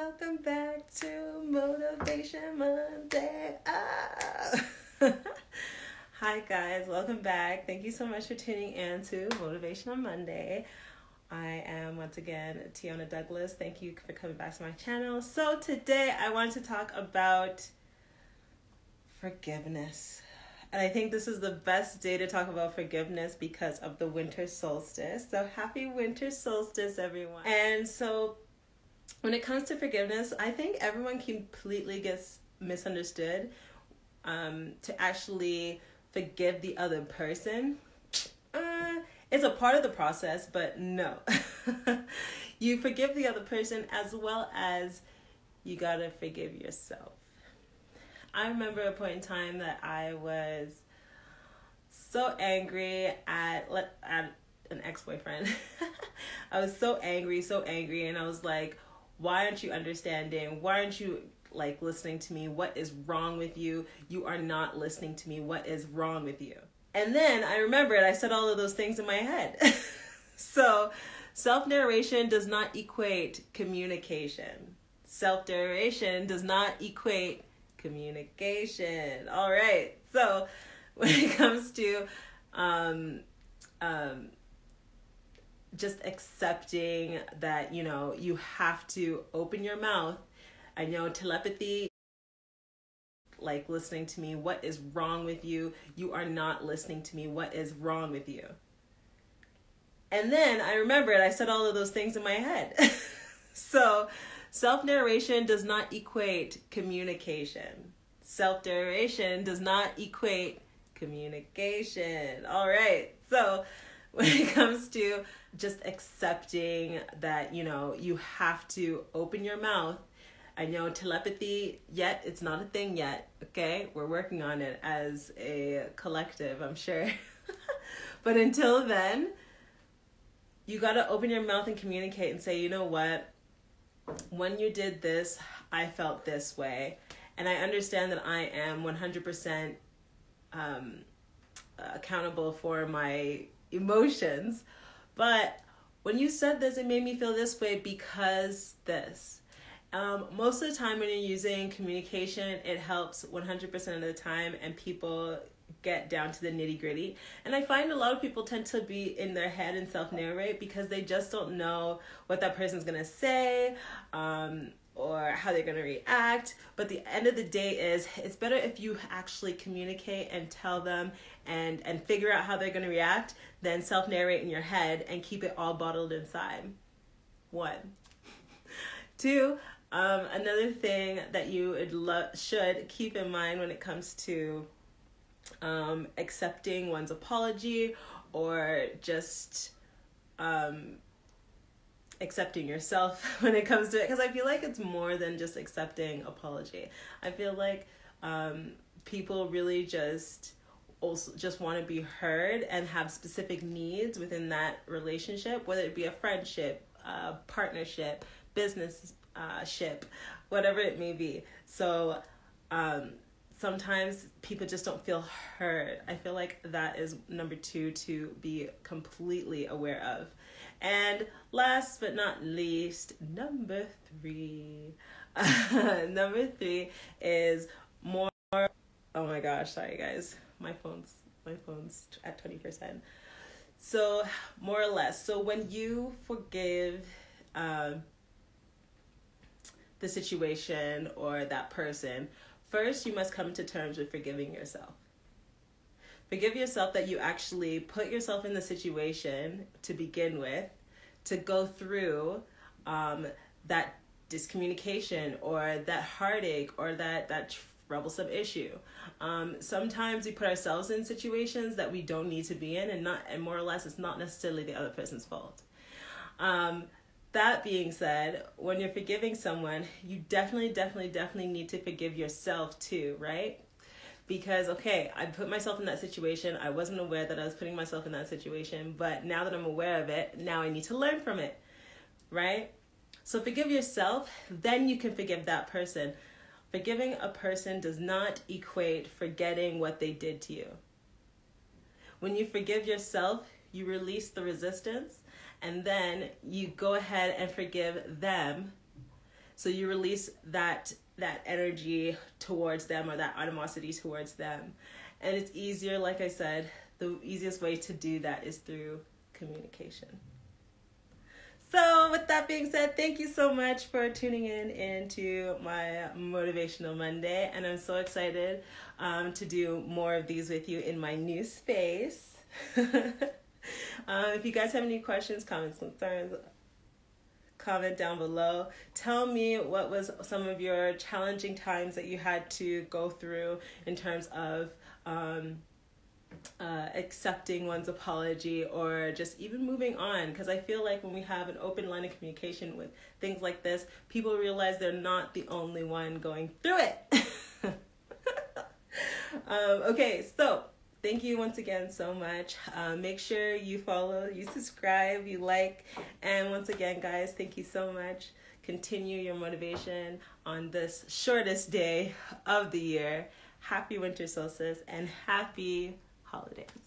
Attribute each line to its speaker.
Speaker 1: welcome back to Motivation Monday. Hi guys, welcome back. Thank you so much for tuning in to Motivation on Monday. I am once again Tiona Douglas. Thank you for coming back to my channel. So today I want to talk about forgiveness. And I think this is the best day to talk about forgiveness because of the winter solstice. So happy winter solstice, everyone. And so when it comes to forgiveness, I think everyone completely gets misunderstood. To actually forgive the other person, it's a part of the process, but no. You forgive the other person as well as you gotta forgive yourself. I remember a point in time that I was so angry at an ex-boyfriend. I was so angry, and I was like, why aren't you understanding? Why aren't you listening to me? What is wrong with you? You are not listening to me. What is wrong with you? And then I remembered I said all of those things in my head. So self-narration does not equate communication. Self-narration does not equate communication. All right. So when it comes to just accepting that, you have to open your mouth. I know telepathy, listening to me. What is wrong with you? You are not listening to me. What is wrong with you? And then I remembered I said all of those things in my head. So self-narration does not equate communication. Self-narration does not equate communication. All right. So when it comes to just accepting that, you have to open your mouth. I know telepathy, yet it's not a thing yet. Okay. We're working on it as a collective, I'm sure. But until then, you got to open your mouth and communicate and say, you know what? When you did this, I felt this way. And I understand that I am 100% accountable for my emotions. But when you said this, it made me feel this way because this. Most of the time when you're using communication, it helps 100% of the time, and people get down to the nitty gritty. And I find a lot of people tend to be in their head and self-narrate because they just don't know what that person's going to say, or how they're going to react. But the end of the day is, it's better if you actually communicate and tell them and figure out how they're going to react than self-narrate in your head and keep it all bottled inside. 1. 2, another thing that you should keep in mind when it comes to accepting one's apology, or just accepting yourself when it comes to it, because I feel like it's more than just accepting apology. I feel like people really just want to be heard and have specific needs within that relationship, whether it be a friendship, partnership, business ship, whatever it may be. So sometimes people just don't feel heard. I feel like that is number 2 to be completely aware of. And last but not least, number 3. Number 3 is more. Oh my gosh, sorry guys. My phone's at 20%. So more or less. So when you forgive the situation or that person, first you must come to terms with forgiving yourself. Forgive yourself that you actually put yourself in the situation to begin with, to go through that discommunication or that heartache or that troublesome issue. Sometimes we put ourselves in situations that we don't need to be in, and more or less it's not necessarily the other person's fault. That being said, when you're forgiving someone, you definitely need to forgive yourself too, right? Because, okay, I put myself in that situation. I wasn't aware that I was putting myself in that situation, but now that I'm aware of it, now I need to learn from it, right? So forgive yourself, then you can forgive that person. Forgiving a person does not equate forgetting what they did to you. When you forgive yourself, you release the resistance, and then you go ahead and forgive them. So you release that energy towards them, or that animosity towards them. And it's easier, like I said, the easiest way to do that is through communication. So with that being said, thank you so much for tuning into my Motivational Monday. And I'm so excited to do more of these with you in my new space. If you guys have any questions, comments, concerns, comment down below. Tell me what was some of your challenging times that you had to go through in terms of accepting one's apology, or just even moving on, because I feel like when we have an open line of communication with things like this, people realize they're not the only one going through it. Okay, so thank you once again so much. Make sure you follow, you subscribe, you like, and once again, guys, thank you so much. Continue your motivation on this shortest day of the year. Happy winter solstice and happy holidays.